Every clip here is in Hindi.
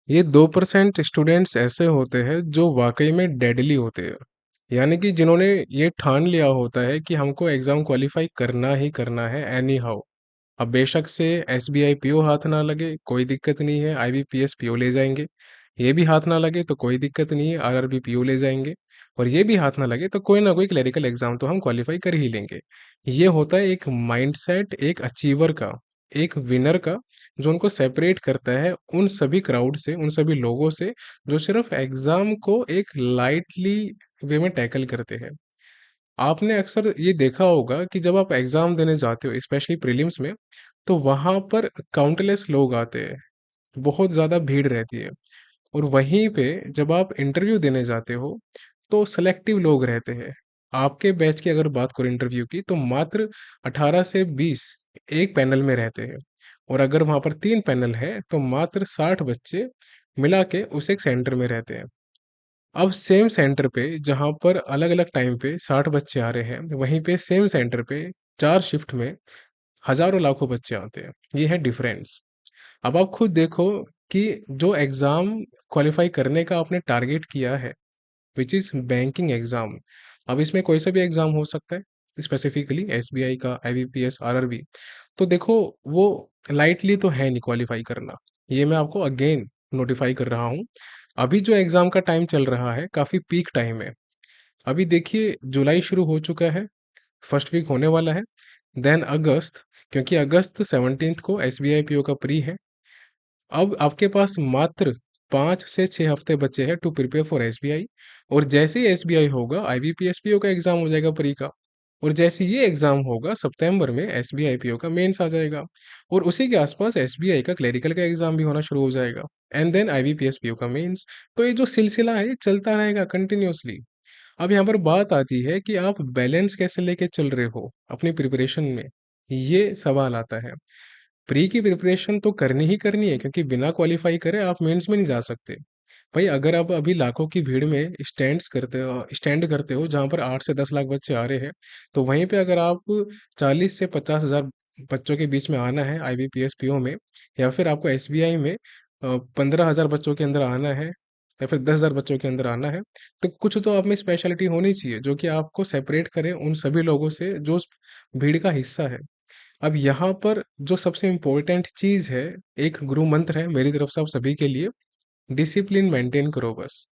ये 2% स्टूडेंट्स ऐसे होते हैं जो वाकई में डेडली होते हैं। यानी कि जिन्होंने ये ठान लिया होता है कि हमको एग्ज़ाम क्वालिफ़ाई करना ही करना है एनी हाउ। अब बेशक से एसबीआई पीओ हाथ ना लगे, कोई दिक्कत नहीं है, आईबीपीएस पीओ ले जाएँगे। ये भी हाथ ना लगे तो कोई दिक्कत नहीं है, आरआरबी पीओ ले जाएँगे। और ये भी हाथ ना लगे तो कोई ना कोई क्लेरिकल एग्ज़ाम तो हम क्वालिफ़ाई कर ही लेंगे। ये होता है एक माइंडसेट एक अचीवर का, एक विनर का, जो उनको सेपरेट करता है उन सभी क्राउड से, उन सभी लोगों से जो सिर्फ़ एग्ज़ाम को एक लाइटली वे में टैकल करते हैं। आपने अक्सर ये देखा होगा कि जब आप एग्ज़ाम देने जाते हो, स्पेशली प्रीलिम्स में, तो वहाँ पर काउंटलेस लोग आते हैं, बहुत ज़्यादा भीड़ रहती है। और वहीं पे जब आप इंटरव्यू देने जाते हो, तो सेलेक्टिव लोग रहते हैं। आपके बैच की अगर बात करूँ इंटरव्यू की, तो मात्र 18 से 20 एक पैनल में रहते हैं। और अगर वहाँ पर 3 पैनल हैं, तो मात्र 60 बच्चे मिला के उस एक सेंटर में रहते हैं। अब सेम सेंटर पे जहाँ पर अलग-अलग टाइम पे 60 बच्चे आ रहे हैं, वहीं पे सेम सेंटर पे 4 शिफ्ट में हज़ारों लाखों बच्चे आते हैं। ये है डिफरेंस। अब आप खुद देखो कि जो एग्ज़ाम क्वालिफ़ाई करने का आपने टारगेट किया है, व्हिच इज़ बैंकिंग एग्ज़ाम। अब इसमें कोई सा भी एग्ज़ाम हो सकता है, स्पेसिफिकली एसबीआई का, आईबीपीएस, आरआरबी। तो देखो वो लाइटली तो है नहीं क्वालिफ़ाई करना। ये मैं आपको अगेन नोटिफ़ाई कर रहा हूँ। अभी जो एग्ज़ाम का टाइम चल रहा है, काफ़ी पीक टाइम है। अभी देखिए जुलाई शुरू हो चुका है, फर्स्ट वीक होने वाला है, देन अगस्त, क्योंकि अगस्त 17th को एसबीआई पीओ का प्री है। अब आपके पास मात्र 5 से 6 हफ्ते बचे हैं टू प्रिपेयर फॉर एसबीआई। और जैसे ही एसबीआई होगा, आईबीपीएस पीओ का एग्ज़ाम हो जाएगा प्री का। और जैसे ही ये एग्ज़ाम होगा, सितंबर में एसबीआई पीओ का मेंस आ जाएगा। और उसी के आसपास एसबीआई का क्लेरिकल का एग्ज़ाम भी होना शुरू हो जाएगा। एंड देन आईबीपीएस पीओ का मेंस। तो ये जो सिलसिला है, ये चलता रहेगा कंटिन्यूअसली। अब यहाँ पर बात आती है कि आप बैलेंस कैसे लेके चल रहे हो अपनी प्रिपरेशन में, ये सवाल आता है। प्री की प्रिपरेशन तो करनी ही करनी है, क्योंकि बिना क्वालिफाई करे आप मेंस में नहीं जा सकते। भाई अगर आप अभी लाखों की भीड़ में स्टैंड करते हो जहाँ पर 8 से 10 लाख बच्चे आ रहे हैं, तो वहीं पे अगर आप 40 से 50 हज़ार बच्चों के बीच में आना है आईबीपीएस पीओ में, या फिर आपको एसबीआई में 15,000 बच्चों के अंदर आना है, या फिर 10,000 बच्चों के अंदर आना है, तो कुछ तो आप में स्पेशलिटी होनी चाहिए जो कि आपको सेपरेट करे उन सभी लोगों से जो उस भीड़ का हिस्सा है। अब यहाँ पर जो सबसे इम्पोर्टेंट चीज़ है, एक गुरु मंत्र है मेरी तरफ से आप सभी के लिए, डिसिप्लिन मेंटेन करो बस।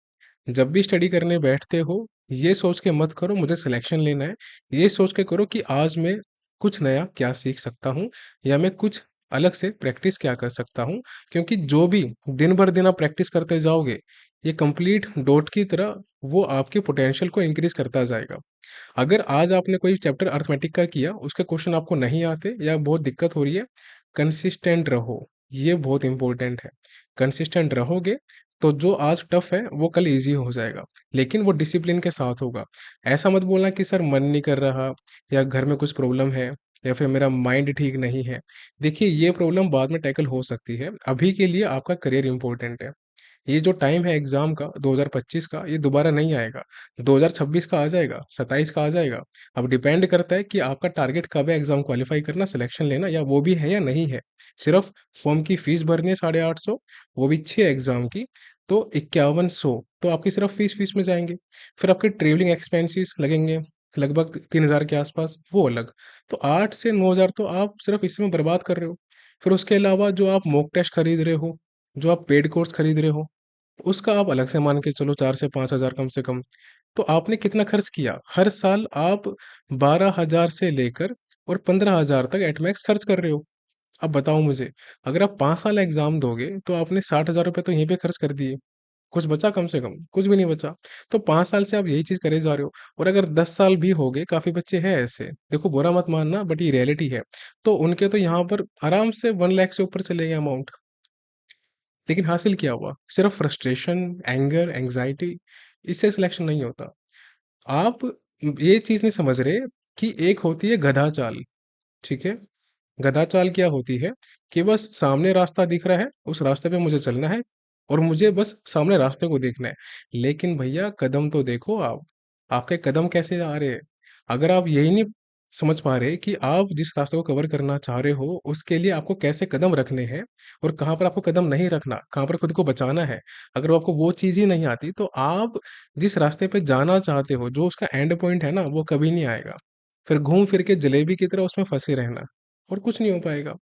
जब भी स्टडी करने बैठते हो, ये सोच के मत करो मुझे सिलेक्शन लेना है, ये सोच के करो कि आज मैं कुछ नया क्या सीख सकता हूँ, या मैं कुछ अलग से प्रैक्टिस क्या कर सकता हूँ। क्योंकि जो भी दिन भर दिन आप प्रैक्टिस करते जाओगे, ये कंप्लीट डॉट की तरह वो आपके पोटेंशियल को इंक्रीज करता जाएगा। अगर आज आपने कोई चैप्टर अर्थमेटिक का किया, उसके क्वेश्चन आपको नहीं आते या बहुत दिक्कत हो रही है, कंसिस्टेंट रहो, ये बहुत इंपॉर्टेंट है। कंसिस्टेंट रहोगे तो जो आज टफ है वो कल इजी हो जाएगा, लेकिन वो डिसिप्लिन के साथ होगा। ऐसा मत बोलना कि सर मन नहीं कर रहा, या घर में कुछ प्रॉब्लम है, या फिर मेरा माइंड ठीक नहीं है। देखिए ये प्रॉब्लम बाद में टैकल हो सकती है, अभी के लिए आपका करियर इंपॉर्टेंट है। ये जो टाइम है एग्जाम का 2025 का, ये दोबारा नहीं आएगा। 2026 का आ जाएगा, 27 का आ जाएगा। अब डिपेंड करता है कि आपका टारगेट कब है, एग्जाम क्वालिफाई करना, सिलेक्शन लेना, या वो भी है या नहीं है। सिर्फ फॉर्म की फीस भरनी है 850, वो भी 6 एग्जाम की, तो 5100 तो आपकी सिर्फ फीस फीस में जाएंगे। फिर आपके ट्रेवलिंग एक्सपेंसेस लगेंगे लगभग 3000 के आसपास, वो अलग। तो 8 से 9 हज़ार तो आप सिर्फ इसमें बर्बाद कर रहे हो। फिर उसके अलावा जो आप मॉक टेस्ट खरीद रहे हो, जो आप पेड कोर्स खरीद रहे हो, उसका आप अलग से मान के चलो 4 से 5 हज़ार कम से कम। तो आपने कितना खर्च किया? हर साल आप 12 हज़ार से लेकर और 15 हज़ार तक एट मैक्स खर्च कर रहे हो। अब बताओ मुझे, अगर आप 5 साल एग्ज़ाम दोगे तो आपने 60 हज़ार रुपए तो यहीं पे खर्च कर दिए। कुछ बचा कम से कम? कुछ भी नहीं बचा। तो 5 साल से आप यही चीज़ करे जा रहे हो। और अगर 10 साल भी हो गए, काफ़ी बच्चे हैं ऐसे, देखो बुरा मत मानना बट ये रियलिटी है। तो उनके तो यहाँ पर आराम से 1 लाख से ऊपर चले गए अमाउंट। लेकिन हासिल क्या हुआ? सिर्फ फ्रस्ट्रेशन, एंगर, एंग्ज़ायटी, इससे सिलेक्शन नहीं होता। आप ये चीज़ नहीं समझ रहे कि एक होती है गधा चाल, ठीक है? गधा चाल क्या होती है कि बस सामने रास्ता दिख रहा है, उस रास्ते पे मुझे चलना है और मुझे बस सामने रास्ते को देखना है। लेकिन भैया कदम तो देखो आप, आपके कदम कैसे आ रहे हैं? अगर आप यही नहीं समझ पा रहे कि आप जिस रास्ते को कवर करना चाह रहे हो, उसके लिए आपको कैसे कदम रखने हैं और कहाँ पर आपको कदम नहीं रखना, कहाँ पर खुद को बचाना है। अगर आपको वो चीज़ ही नहीं आती, तो आप जिस रास्ते पे जाना चाहते हो, जो उसका एंड पॉइंट है ना, वो कभी नहीं आएगा। फिर घूम फिर के जलेबी की तरह उसमें फँसे रहना और कुछ नहीं हो पाएगा।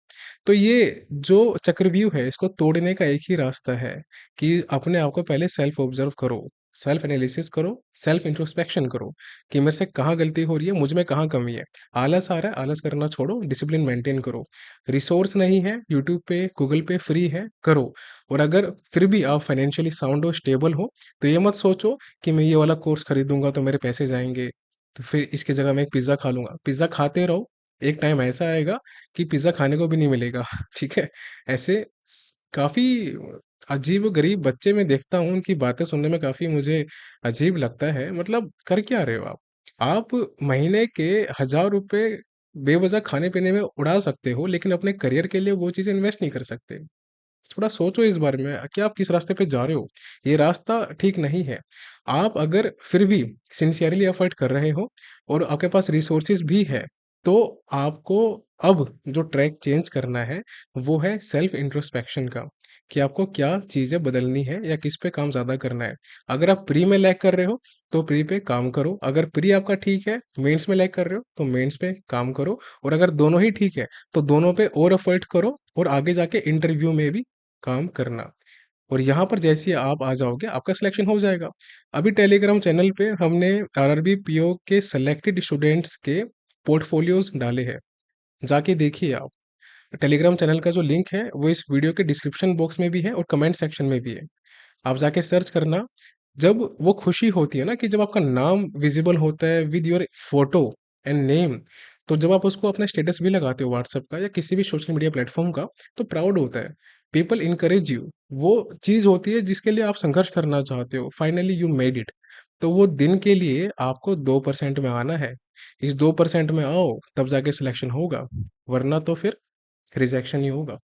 तो ये जो चक्रव्यूह है, इसको तोड़ने का एक ही रास्ता है कि अपने आप को पहले सेल्फ ऑब्ज़र्व करो, सेल्फ एनालिसिस करो, सेल्फ इंट्रोस्पेक्शन करो कि मेरे से कहाँ गलती हो रही है, मुझ में कहाँ कमी है। आलस आ रहा है, आलस करना छोड़ो, डिसिप्लिन मेंटेन करो। रिसोर्स नहीं है, यूट्यूब पे, गूगल पे फ्री है, करो। और अगर फिर भी आप फाइनेंशियली साउंड हो, स्टेबल हो, तो ये मत सोचो कि मैं ये वाला कोर्स खरीदूँगा तो मेरे पैसे जाएँगे, तो फिर इसकी जगह मैं एक पिज़्ज़ा खा लूँगा। पिज़्ज़ा खाते रहो, एक टाइम ऐसा आएगा कि पिज़्ज़ा खाने को भी नहीं मिलेगा, ठीक है? ऐसे काफ़ी अजीब-गरीब बच्चे मैं देखता हूँ, उनकी बातें सुनने में काफ़ी मुझे अजीब लगता है। मतलब कर क्या रहे हो आप? आप महीने के ₹1000 बेवज़ह खाने-पीने में उड़ा सकते हो, लेकिन अपने करियर के लिए वो चीज़ें इन्वेस्ट नहीं कर सकते। थोड़ा सोचो इस बारे में कि आप किस रास्ते पे जा रहे हो। ये रास्ता ठीक नहीं है। आप अगर फिर भी सिंसियरली एफर्ट कर रहे हो और आपके पास रिसोर्सेज़ भी है, तो आपको अब जो ट्रैक चेंज करना है, वो है सेल्फ इंट्रोस्पेक्शन का, कि आपको क्या चीज़ें बदलनी है या किस पे काम ज़्यादा करना है। अगर आप प्री में लैग कर रहे हो, तो प्री पे काम करो। अगर प्री आपका ठीक है, मेंस में लैग कर रहे हो, तो मेंस पे काम करो। और अगर दोनों ही ठीक है, तो दोनों पे और एफर्ट करो और आगे जाके इंटरव्यू में भी काम करना। और यहाँ पर जैसे ही आप आ जाओगे, आपका सिलेक्शन हो जाएगा। अभी टेलीग्राम चैनल पे हमने आरआरबी, पीओ के सेलेक्टेड स्टूडेंट्स के पोर्टफोलियोज़ डाले हैं, जाके देखिए आप। टेलीग्राम चैनल का जो लिंक है, वो इस वीडियो के डिस्क्रिप्शन बॉक्स में भी है और कमेंट सेक्शन में भी है। आप जाके सर्च करना। जब वो खुशी होती है ना कि जब आपका नाम विज़िबल होता है with your photo and name, तो जब आप उसको अपना स्टेटस भी लगाते हो व्हाट्सएप का या किसी भी सोशल मीडिया प्लेटफ़ॉर्म का, तो प्राउड होता है। People encourage you. वो चीज़ होती है जिसके लिए आप संघर्ष करना चाहते हो, फाइनली यू मेड इट। तो वो दिन के लिए आपको 2% में आना है। इस 2% में आओ, तब जाके सिलेक्शन होगा, वरना तो फिर रिजेक्शन ही होगा।